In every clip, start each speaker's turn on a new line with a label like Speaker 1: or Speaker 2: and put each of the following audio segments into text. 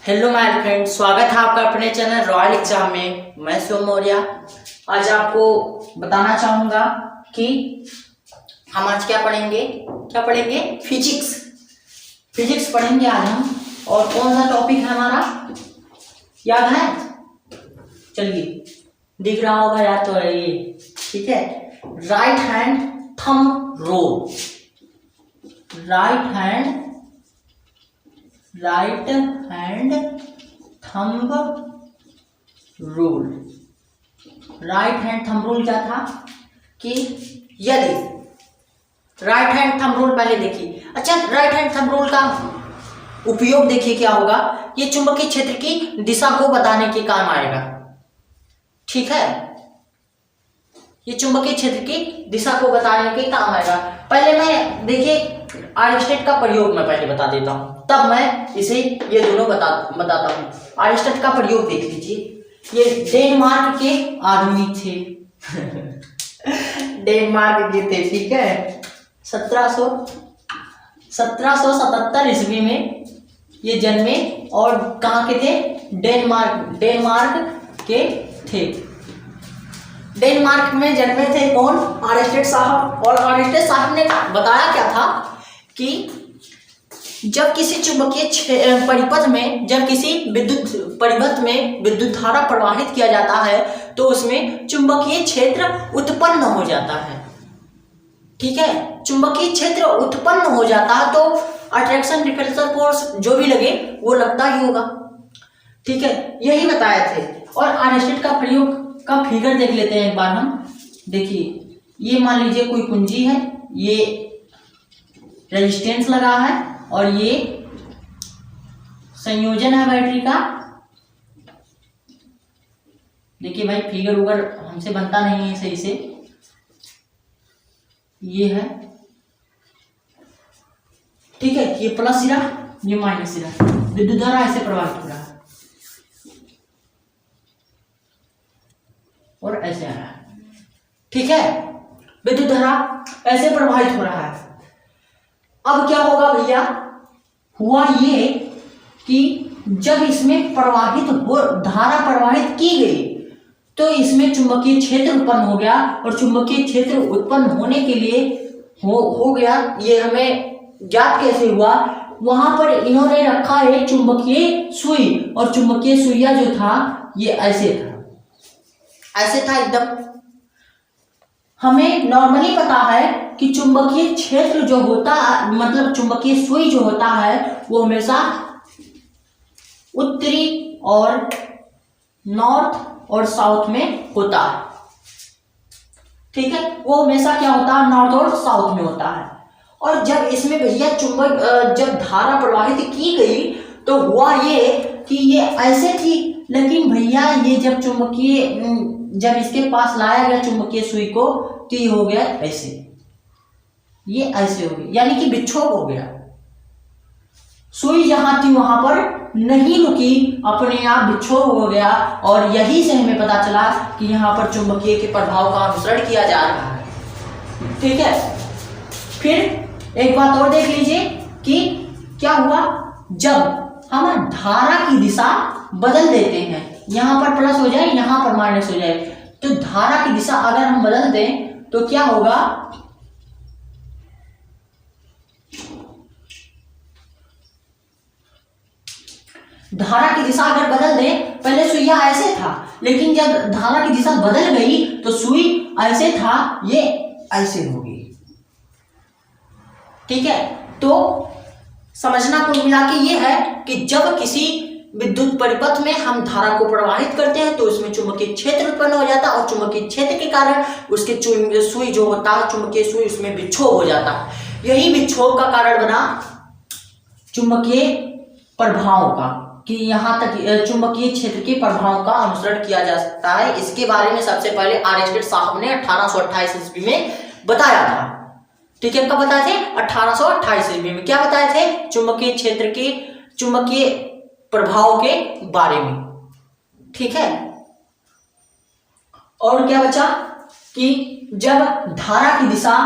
Speaker 1: Hello my friend, स्वागत है आपका अपने चैनल रॉयल एग्जाम में। मैं शिव मौर्य। आज आपको बताना चाहूँगा कि हम आज क्या पढ़ेंगे फिजिक्स पढ़ेंगे आज हम। और कौन सा टॉपिक है हमारा, याद है? चलिए, दिख रहा होगा याद तो है ये, ठीक है। Right hand thumb rule. Right hand thumb rule. Right hand thumb rule क्या था कि यदि राइट हैंड थंब रूल पहले देखिए। अच्छा, राइट हैंड थंब रूल का उपयोग देखिए क्या होगा। ये चुंबकीय क्षेत्र की दिशा को बताने के काम आएगा, ठीक है। ये चुंबकीय क्षेत्र की दिशा को बताने के काम आएगा। पहले मैं देखिए आइंस्टाइन का प्रयोग मैं पहले बता देता हूं, तब मैं इसे ये दोनों बताता हूं। आइंस्टाइन का प्रयोग देख लीजिए। ये डेनमार्क के आदमी थे डेनमार्क के थे, ठीक है। 1777 ईस्वी में ये जन्मे और कहाँ के थे? डेनमार्क के थे। डेनमार्क में जन्मे थे कौन? आइंस्टाइन साहब। और आइंस्टाइन साहब ने बताया क्या था कि जब किसी चुंबकीय परिपथ में, जब किसी विद्युत परिपथ में विद्युत धारा प्रवाहित किया जाता है तो उसमें चुंबकीय क्षेत्र उत्पन्न हो जाता है, ठीक है। चुंबकीय क्षेत्र उत्पन्न हो जाता है तो अट्रैक्शन रिपल्सन फोर्स जो भी लगे वो लगता ही होगा, ठीक है। यही बताए थे। और आइंस्टाइन का प्रयोग का फिगर देख लेते हैं एक बार हम। देखिए, ये मान लीजिए कोई कुंजी है, ये रेजिस्टेंस लगा है और ये संयोजन है बैटरी का। देखिए भाई, फिगर उगर हमसे बनता नहीं है सही से। ये है, ठीक है। ये प्लस सिरा, ये माइनस सिरा। विद्युत धारा ऐसे प्रवाहित हो रहा है और ऐसे आ रहा है, ठीक है। विद्युत धारा ऐसे प्रवाहित हो रहा है। अब क्या होगा भैया? हुआ ये कि जब इसमें धारा प्रवाहित की गई तो इसमें चुंबकीय क्षेत्र उत्पन्न हो गया। और चुंबकीय क्षेत्र उत्पन्न होने के लिए हो गया, ये हमें ज्ञात कैसे हुआ? वहां पर इन्होंने रखा है चुंबकीय सुई, और चुंबकीय सुइया जो था ये ऐसे था एकदम। हमें नॉर्मली पता है कि चुंबकीय क्षेत्र जो होता, मतलब चुंबकीय सुई जो होता है वो हमेशा उत्तरी और नॉर्थ और साउथ में होता है, ठीक है। वो हमेशा क्या होता है? नॉर्थ और साउथ में होता है। और जब इसमें भैया जब धारा प्रवाहित की गई तो हुआ ये कि ये ऐसे थी, लेकिन भैया ये जब इसके पास लाया गया चुंबकीय सुई को तो ये हो गया ऐसे, ये ऐसे हो गया, यानी कि विक्षोभ हो गया। सुई जहां थी वहां पर नहीं रुकी, अपने आप विक्षोभ हो गया। और यही से हमें पता चला कि यहाँ पर चुंबकीय के प्रभाव का अनुसरण किया जा रहा है, ठीक है। फिर एक बात और देख लीजिए कि क्या हुआ जब हम धारा की दिशा बदल देते हैं। यहां पर प्लस हो जाए, यहां पर माइनस हो जाए, तो धारा की दिशा अगर हम बदल दें तो क्या होगा? धारा की दिशा अगर बदल दें, पहले सुइया ऐसे था, लेकिन जब धारा की दिशा बदल गई तो सुई ऐसे था, ये ऐसे होगी, ठीक है। तो समझना कुल मिला के ये है कि जब किसी विद्युत परिपथ में हम धारा को प्रवाहित करते हैं तो उसमें चुंबकीय क्षेत्र उत्पन्न हो जाता है, और चुंबकीय क्षेत्र के कारण उसके सुई जो होता है, चुंबकीय सुई, उसमें विक्षोभ हो जाता है। यही विक्षोभ का कारण बना चुंबकीय प्रभाव का, कि यहाँ तक चुंबकीय क्षेत्र के प्रभाव का अनुसरण किया जा सकता है। इसके बारे में सबसे पहले आइंस्टाइन साहब ने 1828 ईस्वी में बताया था, ठीक है। कब बताए थे? 1828 ईस्वी में। क्या बताए थे? चुंबकीय क्षेत्र के चुंबकीय प्रभाव के बारे में, ठीक है। और क्या बचा कि जब धारा की दिशा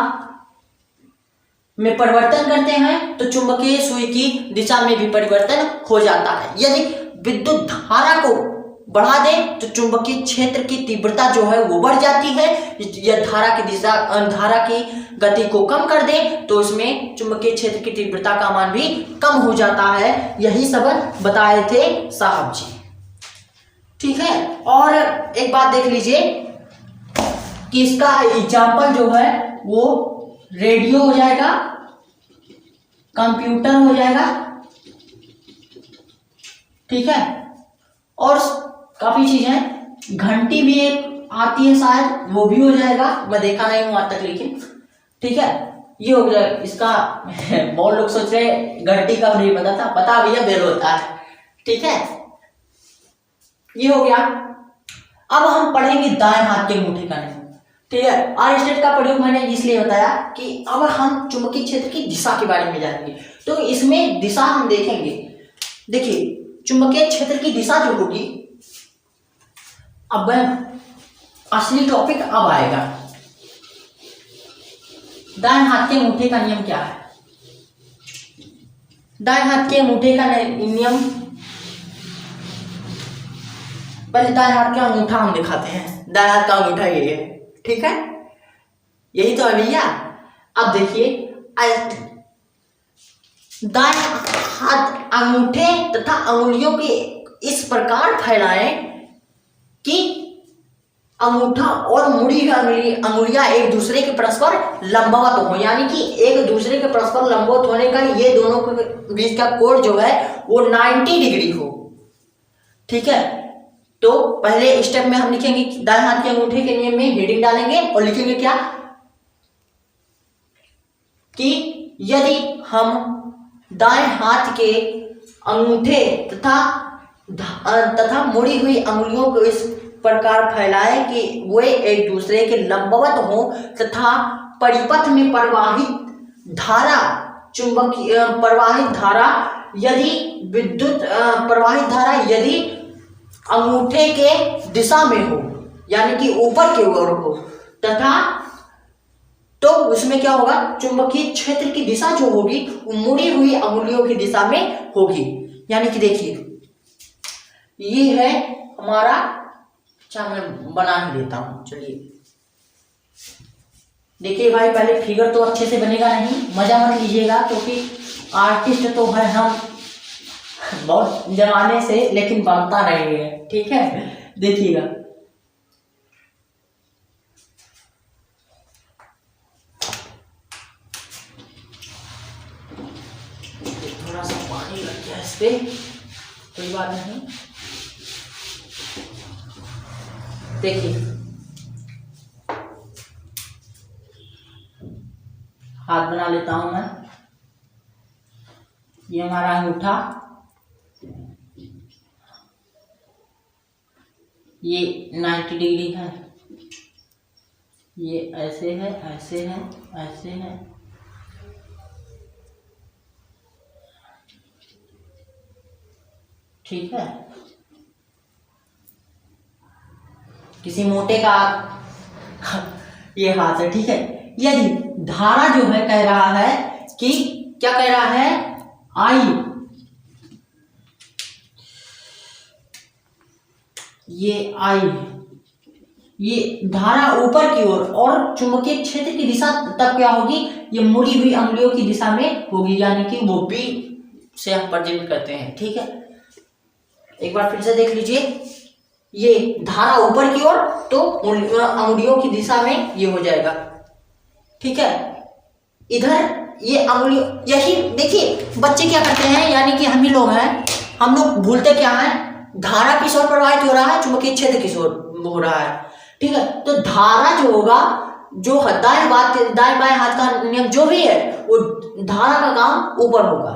Speaker 1: में परिवर्तन करते हैं तो चुंबकीय सुई की दिशा में भी परिवर्तन हो जाता है। यदि विद्युत धारा को बढ़ा दे तो चुंबकीय क्षेत्र की तीव्रता जो है वो बढ़ जाती है। या धारा की गति को कम कर दे तो उसमें चुंबकीय क्षेत्र की तीव्रता का मान भी कम हो जाता है। यही सब बताए थे साहब जी, ठीक है। और एक बात देख लीजिए कि इसका एग्जाम्पल जो है वो रेडियो हो जाएगा, कंप्यूटर हो जाएगा, ठीक है। और काफी चीजें, घंटी भी एक आती है शायद, वो भी हो जाएगा, मैं देखा नहीं हूं आज तक लेकिन, ठीक है। ये हो गया इसका। बहुत लोग सोच रहे घंटी का नहीं पता था, पता भैया बेल होता है, ठीक है। ये हो गया। अब हम पढ़ेंगे दाएं हाथ के अंगूठे का नियम, ठीक है। आर स्टेट का प्रयोग मैंने इसलिए बताया कि अब हम चुंबकीय क्षेत्र की दिशा के बारे में जानेंगे। तो इसमें दिशा हम देखेंगे। देखिए चुंबकीय क्षेत्र की दिशा जो होगी, अब असली टॉपिक अब आएगा। दाएं हाथ के अंगूठे का नियम क्या है? दाएं हाथ के अंगूठे का नियम, पहले दाएं हाथ का अंगूठा हम दिखाते हैं। दाएं हाथ का अंगूठा ये है, ठीक है, यही तो है भैया। अब देखिए दाएं हाथ अंगूठे तथा अंगुलियों के इस प्रकार फैलाएं कि अंगूठा और मुड़ी हुई अंगुलियां एक दूसरे के परस्पर लंबवत हो, यानी कि एक दूसरे के परस्पर लंबवत होने का ये दोनों के बीच का कोण जो है वो 90 डिग्री हो, ठीक है। तो पहले स्टेप में हम लिखेंगे दाएं हाथ के अंगूठे के नियम में हेडिंग डालेंगे और लिखेंगे क्या कि यदि हम दाएं हाथ के अंगूठे तथा मुड़ी हुई अंगुलियों को इस प्रकार फैलाए कि वे एक दूसरे के लंबवत हो तथा परिपथ में प्रवाहित धारा चुंबकीय प्रवाहित धारा यदि विद्युत प्रवाहित धारा यदि अंगूठे के दिशा में हो, यानी कि ऊपर की ओर हो, तथा तो उसमें क्या होगा, चुंबकीय क्षेत्र की दिशा जो होगी वो मुड़ी हुई अंगुलियों की दिशा में होगी। यानी कि देखिए ये है हमारा, अच्छा मैं बना ही देता हूं, चलिए देखिए भाई, पहले फिगर तो अच्छे से बनेगा नहीं, मजा मत लीजिएगा क्योंकि आर्टिस्ट तो है हम बहुत जमाने से, लेकिन बनता नहीं है, ठीक है। देखिएगा थोड़ा सा पानी लग गया इस पे, कोई बात नहीं। देखिए हाथ बना लेता हूं मैं, ये हमारा अंगूठा, ये 90 डिग्री है, ये ऐसे है, ऐसे है, ऐसे है, ठीक है। किसी मोटे का ये हाथ है, ठीक है। यदि धारा जो है कह रहा है कि क्या कह रहा है, आई, ये आई, ये धारा ऊपर की ओर और चुंबकीय क्षेत्र की दिशा तब क्या होगी, ये मुड़ी हुई अंगुलियों की दिशा में होगी, यानी कि वो बी से हम प्रेजेंट करते हैं, ठीक है। एक बार फिर से देख लीजिए, ये धारा ऊपर की ओर तो अंगुलियों की दिशा में ये हो जाएगा, ठीक है। इधर ये अंगुली, यही देखिए बच्चे क्या करते हैं, यानी कि हम ही लोग हैं, हम लोग भूलते क्या है, धारा किस ओर प्रवाहित हो रहा है, चुंबकीय क्षेत्र किस ओर हो रहा है, ठीक है। तो धारा जो होगा, जो दाएं बाएं हाथ का नियम जो भी है, वो धारा का काम ऊपर होगा,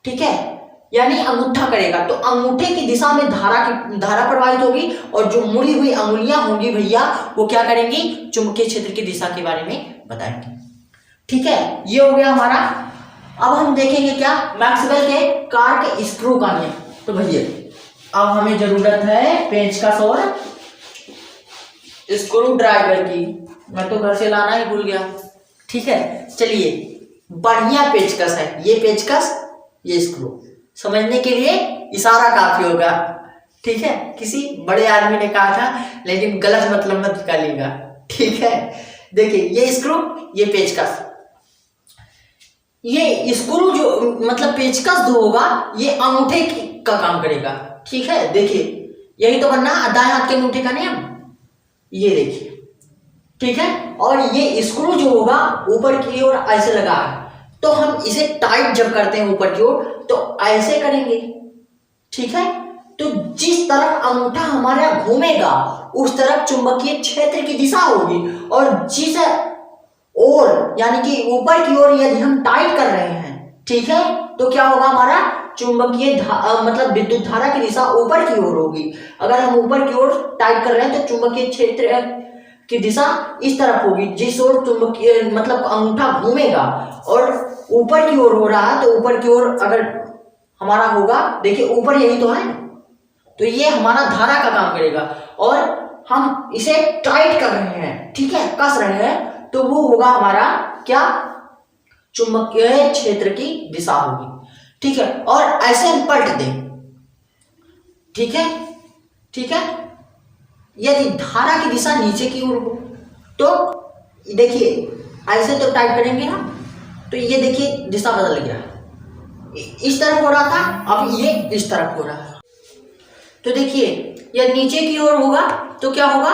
Speaker 1: ठीक है, यानी अंगूठा करेगा। तो अंगूठे की दिशा में धारा प्रवाहित होगी और जो मुड़ी हुई अंगुलियां होंगी भैया वो क्या करेंगी, चुंबकीय क्षेत्र की दिशा के बारे में बताएंगे, ठीक है। ये हो गया हमारा। अब हम देखेंगे क्या, मैक्सवेल के कार्क स्क्रू का नियम। तो भैया अब हमें जरूरत है पेंचकस और स्क्रू ड्राइवर की, मैं तो घर से लाना ही भूल गया, ठीक है। चलिए बढ़िया पेचकस है ये पेचकस, ये स्क्रू समझने के लिए इशारा काफी होगा, ठीक है। किसी बड़े आदमी ने कहा था, लेकिन गलत मतलब मत निकालिएगा, ठीक है। देखिए ये स्क्रू, ये पेचकस, ये स्क्रू जो मतलब पेचकस जो होगा ये अंगूठे का काम करेगा, ठीक है। देखिए यही तो बनना दाएं हाथ के अंगूठे का नियम, ये देखिए, ठीक है। और ये स्क्रू जो होगा ऊपर की ओर ऐसे लगा है, तो हम इसे टाइट जब करते हैं ऊपर की ओर तो ऐसे करेंगे, ठीक है। तो जिस तरफ अंगूठा हमारा घूमेगा उस तरफ चुंबकीय क्षेत्र की दिशा होगी, और जिस और यानी कि ऊपर की ओर यदि हम टाइट कर रहे हैं, ठीक है, तो क्या होगा, हमारा चुंबकीय मतलब विद्युत धारा की दिशा ऊपर की ओर होगी। अगर हम ऊपर की ओर टाइट कर रहे हैं तो चुंबकीय क्षेत्र की दिशा इस तरफ होगी, जिस ओर चुंबकीय मतलब अंगूठा घूमेगा, और ऊपर की ओर हो रहा है तो ऊपर की ओर अगर हमारा होगा, देखिए ऊपर यही तो है, तो ये हमारा धारा का काम करेगा, और हम इसे टाइट कर रहे हैं, ठीक है, कस रहे हैं, तो वो होगा हमारा क्या, चुंबकीय क्षेत्र की दिशा होगी, ठीक है। और ऐसे हम पलट दें, ठीक है, ठीक है। यदि धारा की दिशा नीचे की ओर हो तो देखिए ऐसे तो टाइट करेंगे हम, तो ये देखिए दिशा बदल गया, इस तरफ हो रहा था, अब ये इस तरफ हो रहा है। तो देखिए यदि नीचे की ओर होगा तो क्या होगा,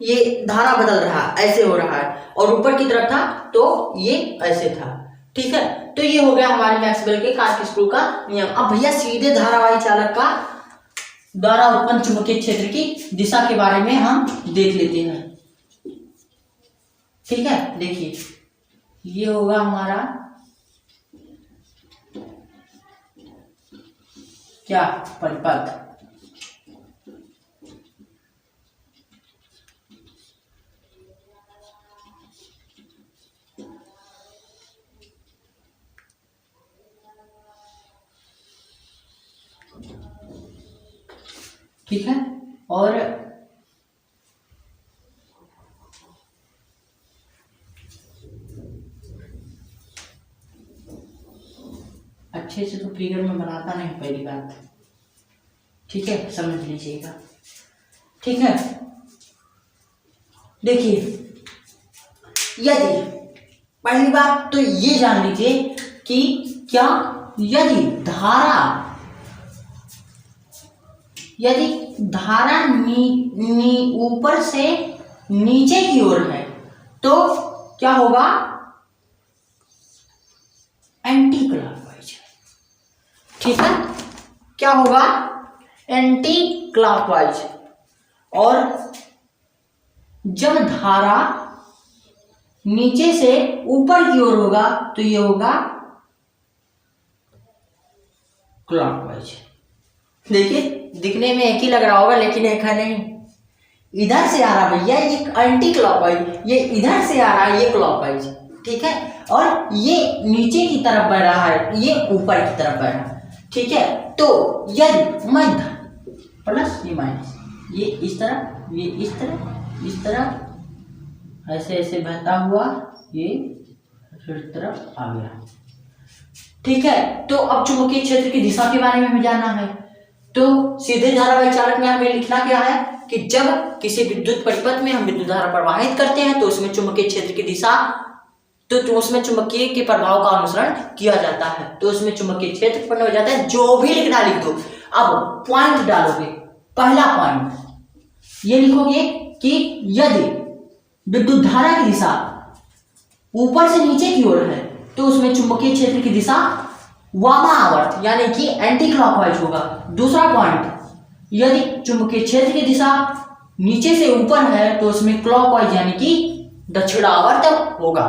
Speaker 1: ये धारा बदल रहा है, ऐसे हो रहा है, और ऊपर की तरफ था तो ये ऐसे था, ठीक है। तो ये हो गया हमारे मैक्सवेल के कार्क-स्क्रू का नियम। अब भैया सीधे धारावाही चालक का द्वारा उत्पन्न चुंबकीय क्षेत्र की दिशा के बारे में हम देख लेते हैं, ठीक है। देखिए ये होगा हमारा क्या, परिपथ, ठीक है। और अच्छे से तो फिगर में बनाता नहीं, पहली बात, ठीक है, समझ लीजिएगा, ठीक है। देखिए यदि पहली बात तो ये जान लीजिए कि क्या, यदि धारा ऊपर से नीचे की ओर है तो क्या होगा, एंटी क्लॉकवाइज, ठीक है, क्या होगा, एंटी क्लॉकवाइज। और जब धारा नीचे से ऊपर की ओर होगा तो ये होगा क्लॉकवाइज। देखिए दिखने में एक ही लग रहा होगा लेकिन एक है नहीं, इधर से आ रहा भैया ये एंटी क्लॉकवाइज, ये इधर से आ रहा है ये क्लॉकवाइज, ठीक है। और ये नीचे की तरफ बढ़ रहा है, ये ऊपर की तरफ बढ़ रहा है, ठीक है। तो यदि मैं प्लस ये माइनस, ये इस तरफ, ये इस तरफ, इस तरफ ऐसे ऐसे बहता हुआ ये इस तरफ आ गया, ठीक है। तो अब चुंबकीय क्षेत्र की दिशा के बारे में हमें जानना है, तो सीधे धारावाही चालक में हमें लिखना क्या है कि जब किसी विद्युत परिपथ में हम विद्युत धारा प्रवाहित करते हैं तो उसमें चुंबकीय क्षेत्र की दिशा, तो उसमें चुंबकीय के प्रभाव का अनुसरण किया जाता है, तो उसमें चुंबकीय क्षेत्र उत्पन्न हो जाता है। जो भी लिखना लिख दो, अब पॉइंट डालोगे, पहला पॉइंट ये लिखोगे कि यदि विद्युत धारा की दिशा ऊपर से नीचे की ओर है तो उसमें चुंबकीय क्षेत्र की दिशा वामावर्त यानी कि एंटी क्लॉकवाइज होगा। दूसरा पॉइंट, यदि चुंबकीय क्षेत्र की दिशा नीचे से ऊपर है तो उसमें क्लॉकवाइज यानी कि दक्षिणावर्त होगा,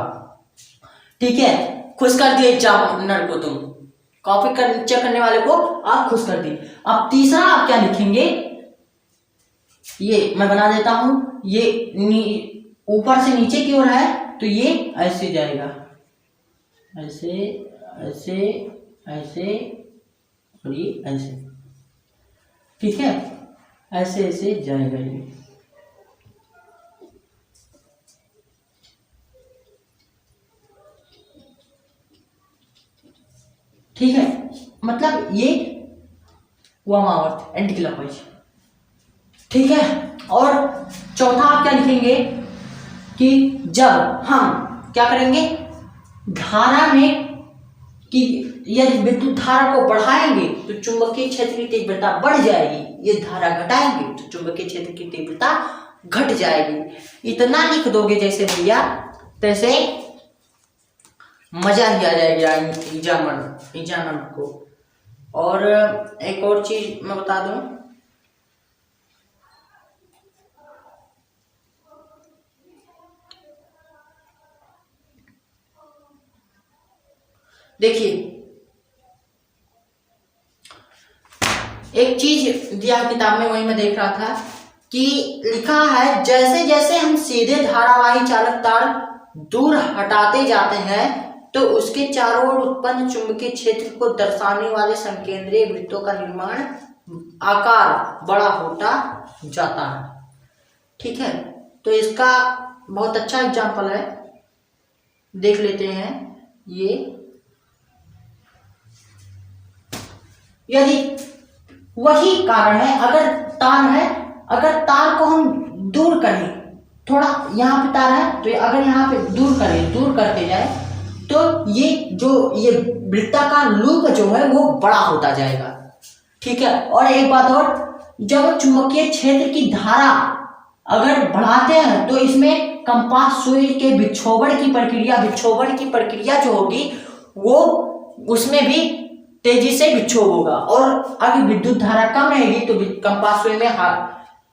Speaker 1: ठीक है। खुश कर दिए एग्जामिनर को, तुम कॉपी चेक करने वाले को आप खुश कर दिए। अब तीसरा आप क्या लिखेंगे, ये मैं बना देता हूं, ये ऊपर से नीचे की ओर है तो ये ऐसे जाएगा, ऐसे ऐसे ऐसे और ये ऐसे, ठीक है, ऐसे ऐसे जाएगा ये, ठीक है। मतलब ये वामावर्त एंटी क्लॉकवाइज। ठीक है, और चौथा आप क्या लिखेंगे कि जब हम क्या करेंगे, धारा में कि यदि विद्युत धारा को बढ़ाएंगे तो चुंबकीय क्षेत्र की तीव्रता बढ़ जाएगी, ये धारा घटाएंगे तो चुंबकीय क्षेत्र की तीव्रता घट जाएगी। इतना लिख दोगे जैसे भैया, तैसे मजा ही आ जाएगा एग्जाम को। और एक और चीज मैं बता दूं, देखिए एक चीज दिया किताब में, वही मैं देख रहा था कि लिखा है जैसे जैसे हम सीधे धारावाही चालक तार दूर हटाते जाते हैं तो उसके चारों ओर उत्पन्न चुंबकीय क्षेत्र को दर्शाने वाले संकेंद्रीय वृत्तों का निर्माण आकार बड़ा होता जाता है। ठीक है, तो इसका बहुत अच्छा एग्जाम्पल है, देख लेते हैं। ये यदि वही कारण है, अगर तार को हम दूर करें, थोड़ा यहाँ पे तार है तो अगर यहाँ पे दूर करते जाए तो ये वृत्ताकार लूप जो है वो बड़ा होता जाएगा। ठीक है, और एक बात और, जब चुंबकीय क्षेत्र की धारा अगर बढ़ाते हैं तो इसमें कंपास सुई के विक्षोभण की प्रक्रिया जो होगी वो उसमें भी तेजी से विक्षोभ होगा, और अगर विद्युत धारा कम रहेगी तो कंपास सुई में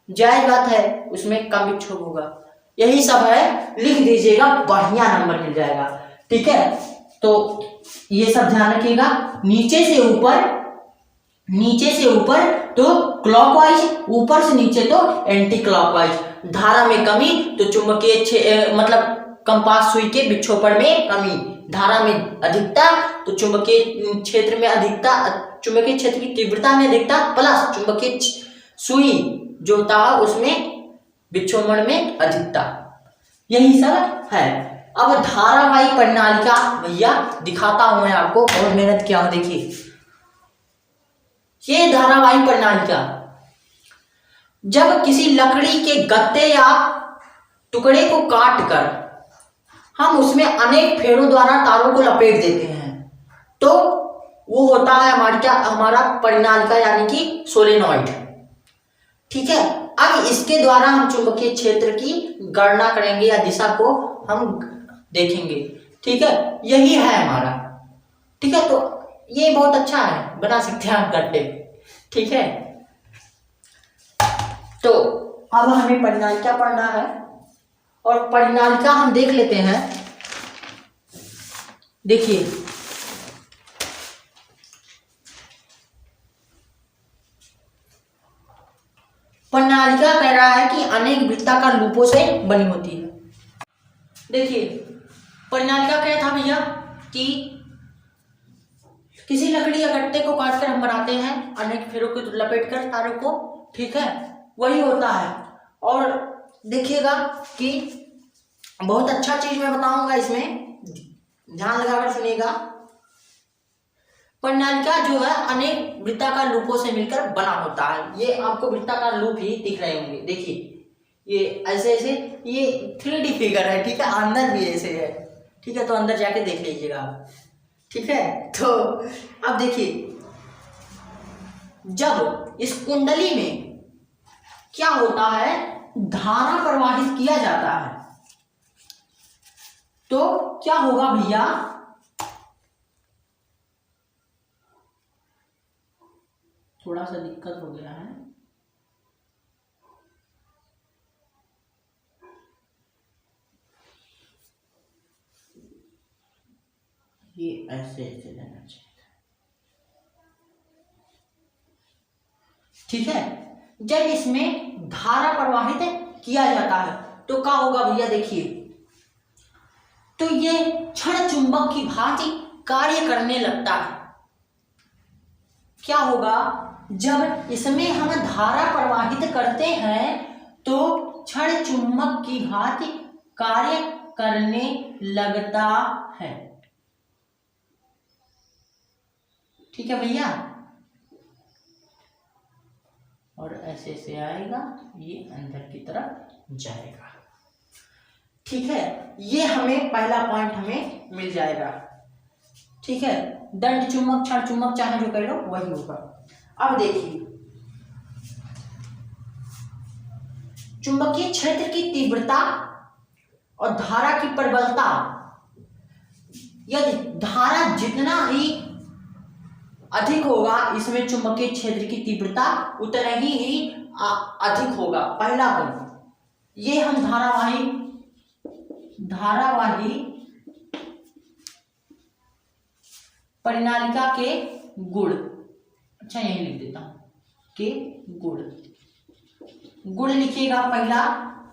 Speaker 1: जायज बात है उसमें कम विक्षोभ होगा। यही सब है, लिख दीजिएगा, बढ़िया नंबर मिल जाएगा। ठीक है, तो ये सब ध्यान रखिएगा। नीचे से ऊपर तो क्लॉकवाइज, ऊपर से नीचे तो एंटी क्लॉकवाइज। धारा में कमी तो चुंबकीय मतलब कंपास सुई के विक्षोभण में कमी, धारा में अधिकता तो चुंबकीय क्षेत्र में अधिकता, चुंबकीय क्षेत्र की तीव्रता में अधिकता प्लस चुंबकीय सुई जो था उसमें विक्षोभण में अधिकता, यही सब है। अब धारावाही प्रणाली का भैया दिखाता हूं मैं आपको, बहुत मेहनत किया हूं। देखिए ये धारावाही प्रणाली का, जब किसी लकड़ी के गत्ते या टुकड़े को काट कर हम उसमें अनेक फेरों द्वारा तारों को लपेट देते हैं तो वो होता है हमारा परिनालिका यानी कि सोलेनॉइड। ठीक है, अब इसके द्वारा हम चुंबकीय क्षेत्र की गणना करेंगे या दिशा को हम देखेंगे। ठीक है, यही है हमारा। ठीक है, तो ये बहुत अच्छा है, बना सकते हैं हम गड्ढे। ठीक है, तो अब हमें परिनालिका पढ़ना है और परिनालिका हम देख लेते हैं। देखिए परिनालिका कह रहा है कि अनेक वृत्ताकार लूपों से बनी होती है। देखिए परिनालिका क्या था भैया कि किसी लकड़ी या गट्टे को काटकर हम बनाते हैं अनेक फेरों को लपेट कर तारों को। ठीक है, वही होता है। और देखिएगा कि बहुत अच्छा चीज मैं बताऊंगा, इसमें ध्यान लगाकर सुनिएगा। परिनालिका जो है अनेक वृत्ताकार लूपों से मिलकर बना होता है। ये आपको वृत्ताकार लूप ही दिख रहे होंगे। देखिए ये ऐसे ऐसे, ये 3D फिगर है। ठीक है, अंदर भी ऐसे है। ठीक है, तो अंदर जाके देख लीजिएगा आप। ठीक है, तो अब देखिए जब इस कुंडली में क्या होता है, धारा प्रवाहित किया जाता है तो क्या होगा भैया, थोड़ा सा दिक्कत हो गया है। ये ऐसे ऐसे जाना चाहिए। ठीक है, जब इसमें धारा प्रवाहित किया जाता है तो क्या होगा भैया, देखिए तो ये क्षण चुंबक की भांति कार्य करने लगता है। क्या होगा, जब इसमें हम धारा प्रवाहित करते हैं तो क्षण चुंबक की भांति कार्य करने लगता है। ठीक है भैया, और ऐसे से आएगा, ये अंदर की तरफ जाएगा। ठीक है, ये हमें पहला पॉइंट हमें मिल जाएगा। ठीक है, दंड चुंबक, क्षण चुंबक चाहे जो कर लो वही होगा। अब देखिए, चुंबकीय क्षेत्र की तीव्रता और धारा की प्रबलता, यदि धारा जितना ही अधिक होगा इसमें चुंबकीय क्षेत्र की तीव्रता उतना ही अधिक होगा। पहला गुण, ये हम धारावाही परिनालिका के गुण, अच्छा यही लिख देता हूं, के गुण लिखिएगा। पहला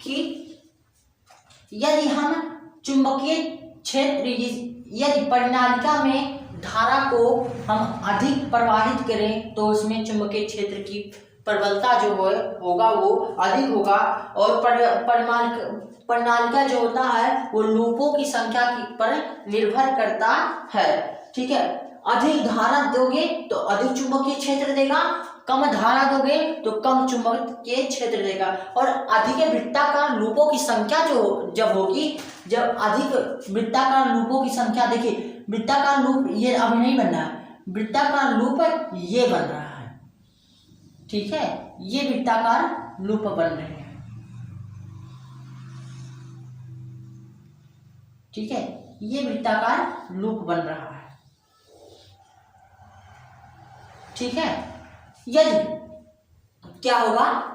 Speaker 1: कि यदि हम चुंबकीय क्षेत्र, यदि परिनालिका में धारा को हम अधिक प्रवाहित करें तो उसमें चुंबकीय क्षेत्र की प्रबलता जो होगा वो अधिक होगा। और परिनालिका जो होता है वो लूपों की संख्या पर निर्भर करता है। ठीक है, अधिक धारा दोगे तो अधिक चुंबकीय क्षेत्र देगा, कम धारा दोगे तो कम चुंबकीय क्षेत्र देगा। और अधिक वृत्ताकार लूपों की संख्या जो जब होगी, जब अधिक वृत्ताकार लूपों की संख्या, देखिए वृत्ताकार लूप ये अभी नहीं बन रहा है, वृत्ताकार लूप ये बन रहा है। ठीक है, ये वृत्ताकार लूप बन रहे हैं। ठीक है, ये वृत्ताकार लूप बन रहा है। ठीक है, यदि क्या होगा,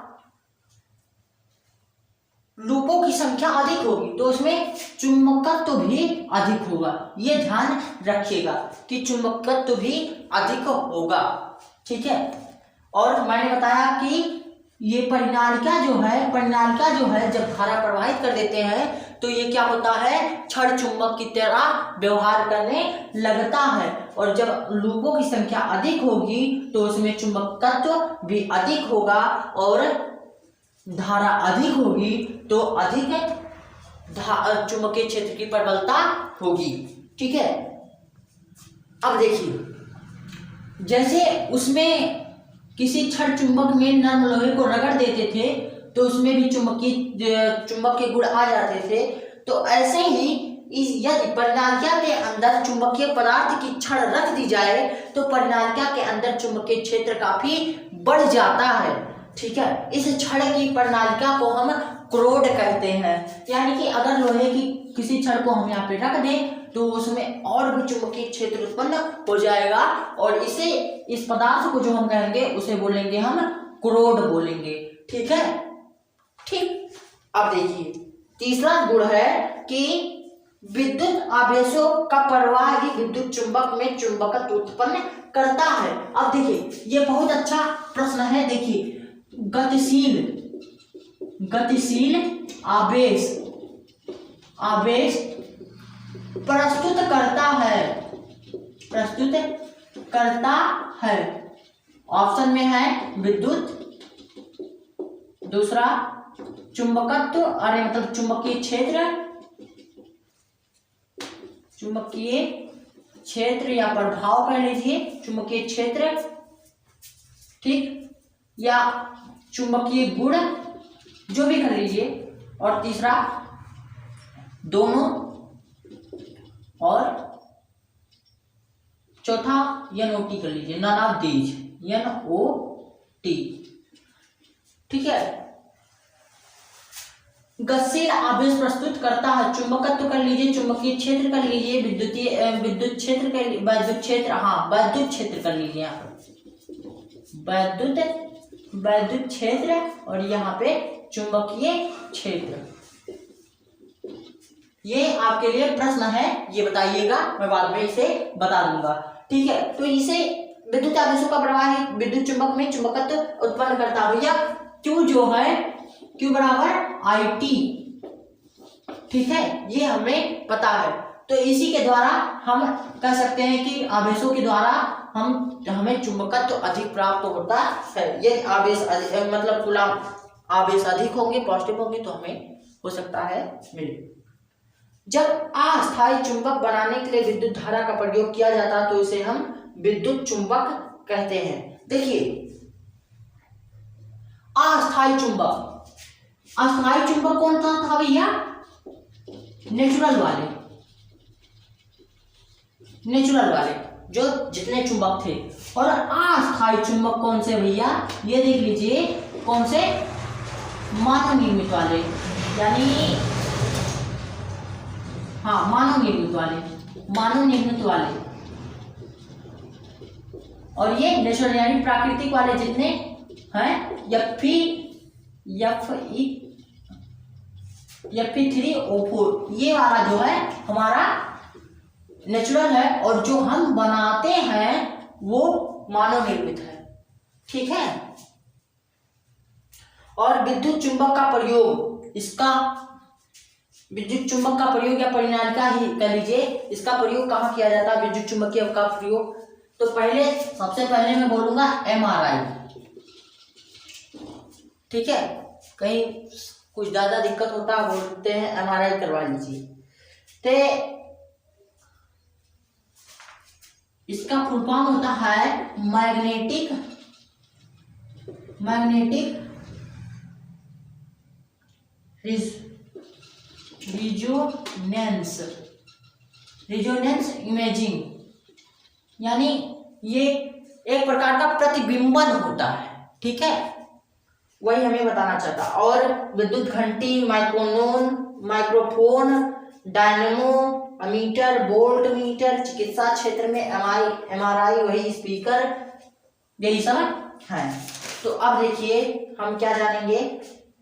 Speaker 1: लूपों की संख्या अधिक होगी तो उसमें चुंबकत्व भी अधिक होगा। ये ध्यान रखिएगा कि चुंबकत्व भी अधिक होगा। ठीक है, और मैंने बताया कि ये परिनालिका जो है जब धारा प्रवाहित कर देते हैं तो ये क्या होता है, क्षण चुंबक की तरह व्यवहार करने लगता है। और जब लूपों की संख्या अधिक होगी तो उसमें चुंबकत्व भी अधिक होगा, और धारा अधिक होगी तो अधिक चुंबकीय क्षेत्र की प्रबलता होगी। ठीक है, अब देखिए, जैसे उसमें किसी क्षण चुंबक में नर्म लोहे को रगड़ देते थे तो उसमें भी चुंबक के गुण आ जाते थे, तो ऐसे ही यदि परिनालिका के अंदर चुंबकीय पदार्थ की छड़ रख दी जाए तो परिनालिका के अंदर चुंबकीय क्षेत्र काफी बढ़ जाता है। ठीक है, इस छड़ की परिनालिका को हम क्रोड कहते हैं। यानी कि अगर लोहे की किसी छड़ को हम यहाँ पे रख दें तो उसमें और भी चुंबकीय क्षेत्र उत्पन्न हो जाएगा, और इस पदार्थ को जो हम कहेंगे उसे बोलेंगे हम क्रोड बोलेंगे। ठीक है, ठीक। अब देखिए, तीसरा गुण है कि विद्युत आवेशों का प्रवाह ही विद्युत चुंबक में चुंबकत्व उत्पन्न करता है। अब देखिए, ये बहुत अच्छा प्रश्न है। देखिए, गतिशील आवेश प्रस्तुत करता है। ऑप्शन में है विद्युत, दूसरा चुंबकत्व, अरे मतलब चुंबकीय क्षेत्र या प्रभाव कह लीजिए, चुंबकीय क्षेत्र, ठीक, या चुंबकीय गुण, जो भी कर लीजिए। और तीसरा दोनों, और चौथा NOT कर लीजिए, नन ऑफ दीज, NOT। ठीक है, गतिशील आवेश प्रस्तुत करता है, चुंबकत्व कर लीजिए, चुंबकीय क्षेत्र कर लीजिए, विद्युत क्षेत्र कर लीजिए, वैद्युत क्षेत्र कर लीजिए, यहाँ पर वैद्युत क्षेत्र, और यहाँ पे चुंबकीय क्षेत्र। ये आपके लिए प्रश्न है, ये बताइएगा, मैं बाद में इसे बता दूंगा। ठीक है, तो इसे विद्युत आवेशों का प्रवाह विद्युत चुंबक में चुंबकत्व उत्पन्न करता है। भैया Q जो है, Q बराबर IT। ठीक है, ये हमें पता है। तो इसी के द्वारा हम कह सकते हैं कि आवेशों के द्वारा हमें चुंबकत्व अधिक प्राप्त होता है। यदि आवेश मतलब कूलम आवेश अधिक होंगे, पॉजिटिव होंगे, तो हमें हो सकता है मिले। जब अस्थायी चुंबक बनाने के लिए विद्युत धारा का प्रयोग किया जाता है तो इसे हम विद्युत चुंबक कहते हैं। देखिए अस्थायी चुंबक, अस्थायी चुंबक कौन सा था भैया? नेचुरल वाले, नेचुरल वाले जो जितने चुंबक थे। और अस्थायी चुंबक कौन से भैया? ये देख लीजिए कौन से? मानव निर्मित वाले, यानी हाँ मानव निर्मित वाले, मानव निर्मित वाले। और ये नेचुरल यानी प्राकृतिक वाले जितने हैं, Fe3O4 ये वाला जो है हमारा नेचुरल है, और जो हम बनाते हैं वो मानव निर्मित है। ठीक है। और विद्युत चुंबक का प्रयोग, इसका विद्युत चुंबक का प्रयोग या परिनालिका ही कह लीजिए, इसका प्रयोग कहाँ किया जाता है विद्युत चुंबकीय का प्रयोग? तो सबसे पहले मैं बोलूंगा MRI। ठीक है, कहीं कुछ ज्यादा दिक्कत होता है बोलते हैं MRI करवा लीजिए। तो इसका फुल फॉर्म होता है मैग्नेटिक रिजोनेंस इमेजिंग, यानी ये एक प्रकार का प्रतिबिंबन होता है। ठीक है, वही हमें बताना चाहता। और विद्युत घंटी, microphone, dynamo, ammeter, volt meter, चिकित्सा क्षेत्र में MRI, वही स्पीकर, यही सब है। तो अब देखिए हम क्या जानेंगे,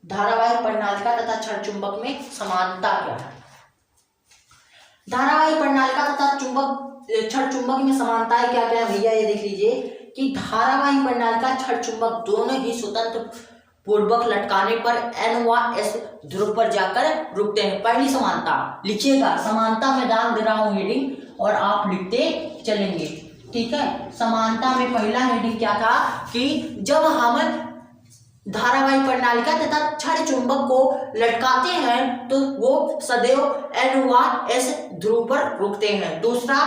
Speaker 1: धारावाही परिनालिका तथा क्षण चुंबक में समानता क्या है। धारावाही परिनालिका तथा क्षण चुंबक में समानताएं क्या क्या है भैया? ये देख लीजिए कि धारावाही परिनालिका, क्षण चुंबक दोनों ही स्वतंत्र पूर्वक लटकाने पर N व S ध्रुव पर जाकर रुकते हैं। पहली समानता लिखिएगा, समानता में डाल दे रहा हूं हेडिंग और आप लिखते चलेंगे। ठीक है, समानता में पहला हेडिंग क्या था कि जब हम धारावाही परिनालिका तथा क्षण चुंबक को लटकाते हैं तो वो सदैव N व S ध्रुव पर रुकते हैं। दूसरा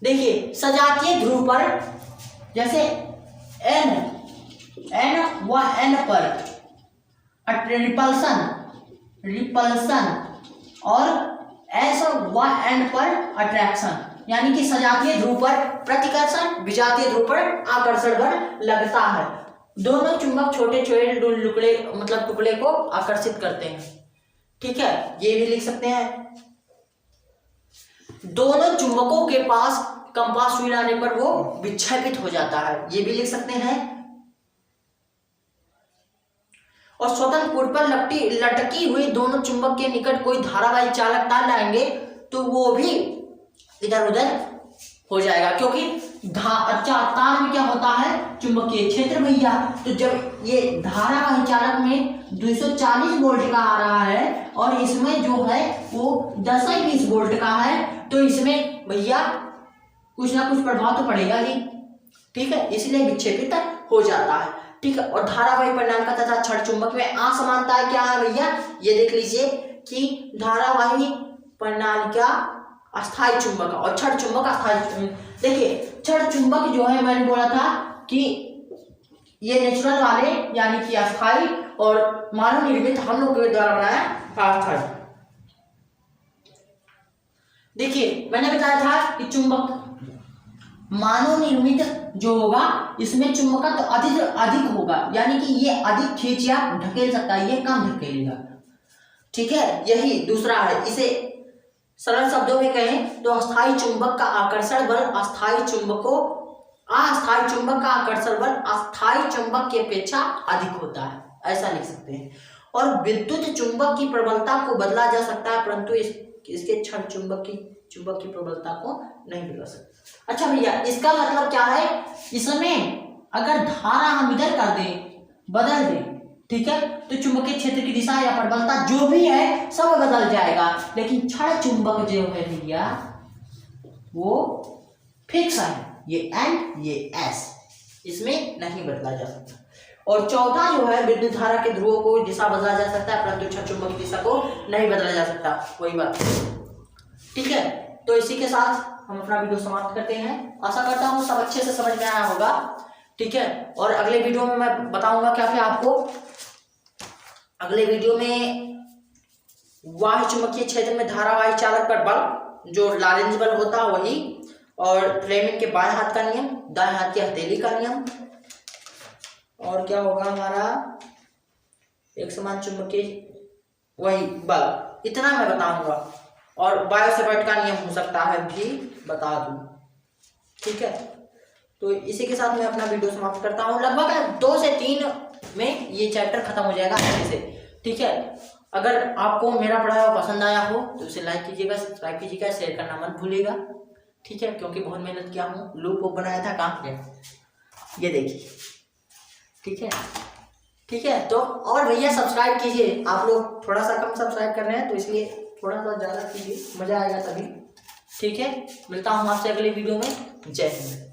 Speaker 1: देखिए सजातीय ध्रुव पर, जैसे N व N पर रिपल्सन और S व N पर अट्रैक्शन, यानी कि सजातीय ध्रुव पर प्रतिकर्षण, विजातीय ध्रुव पर आकर्षण बल लगता है। दोनों चुंबक छोटे छोटे टुकड़े को आकर्षित करते हैं। ठीक है, ये भी लिख सकते हैं। दोनों चुंबकों के पास कंपास सुई लाने पर वो विक्षेपित हो जाता है, ये भी लिख सकते हैं। और स्वतंत्र पूर्व पर लटकी हुई दोनों चुंबक के निकट कोई धारावाही चालक तार लाएंगे तो वो भी इधर उधर हो जाएगा, क्योंकि तार में क्या होता है? चुंबकीय क्षेत्र भैया। तो जब ये धारावाही चालक में 240 वोल्ट का आ रहा है और इसमें जो है वो 10-20 वोल्ट का है, तो इसमें भैया कुछ ना कुछ प्रभाव तो पड़ेगा ही। ठीक है, इसलिए विक्षेपित हो जाता है। ठीक है, और धारावाही परिनालिका तथा क्षण चुंबक में असमानताएं क्या है भैया? ये देख लीजिए कि धारावाही परिनालिका अस्थायी चुंबक और क्षण चुंबक अस्थायी। देखिए क्षण चुंबक जो है मैंने बोला था कि ये नेचुरल वाले यानी कि अस्थायी, और मानव निर्मित हम लोग के द्वारा बनाया अस्थायी। देखिए मैंने बताया था कि चुंबक मानव निर्मित जो होगा इसमें चुंबकत्व तो अधिक होगा, यानी कि ये अधिक खींच या ढकेल सकता है, ये कम ढकेलेगा। ठीक है, यही दूसरा है। इसे सरल शब्दों में कहें तो अस्थायी चुंबक का आकर्षण बल अस्थायी चुंबक का आकर्षण बल अस्थायी चुंबक की अपेक्षा अधिक होता है, ऐसा लिख सकते हैं। और विद्युत चुंबक की प्रबलता को बदला जा सकता है, परंतु इसके क्षण चुंबक की प्रबलता को नहीं बदल सकते। अच्छा भैया, इसका मतलब क्या है? इसमें अगर धारा हम इधर कर दें, बदल दें, ठीक है, तो चुंबकीय क्षेत्र की दिशा या प्रबलता जो भी है सब बदल जाएगा, लेकिन क्षण चुंबक जो है भैया वो फिक्स है, ये N ये S, इसमें नहीं बदला जा सकता। और चौथा जो है विद्युत धारा के ध्रुवों को दिशा बदला जा सकता है, परंतु क्षण चुंबक की दिशा को नहीं बदला जा सकता। वही बात, ठीक है। तो इसी के साथ हम अपना वीडियो समाप्त करते हैं। आशा करता हूँ सब अच्छे से समझ में आया होगा, ठीक है। और अगले वीडियो में मैं बताऊंगा क्या क्या आपको। अगले वीडियो में वायु चुंबकीय क्षेत्र में धारावाही चालक पर बल, जो लॉरेंज बल होता है वही, और फ्लेमिंग के बाएं हाथ का नियम, दाएं हाथ की हथेली का नियम, और क्या होगा हमारा एक समान चुंबकीय वही बल, इतना मैं बताऊंगा। और बायो सेवर्ट का नियम हो सकता है भी बता दूं, ठीक है। तो इसी के साथ मैं अपना वीडियो समाप्त करता हूँ। लगभग 2 से 3 में ये चैप्टर खत्म हो जाएगा अच्छे से, ठीक है। अगर आपको मेरा पढ़ाया हुआ पसंद आया हो तो उसे लाइक कीजिएगा, सब्सक्राइब कीजिएगा, शेयर करना मत भूलिएगा, ठीक है। क्योंकि बहुत मेहनत किया हूँ, लूप बनाया था, काम किया, ये देखिए, ठीक है, ठीक है। तो और भैया सब्सक्राइब कीजिए, आप लोग थोड़ा सा कम सब्सक्राइब कर रहे हैं तो इसलिए थोड़ा सा ज़्यादा कीजिए, मज़ा आएगा तभी, ठीक है। मिलता हूँ आपसे अगले वीडियो में। जय हिंद।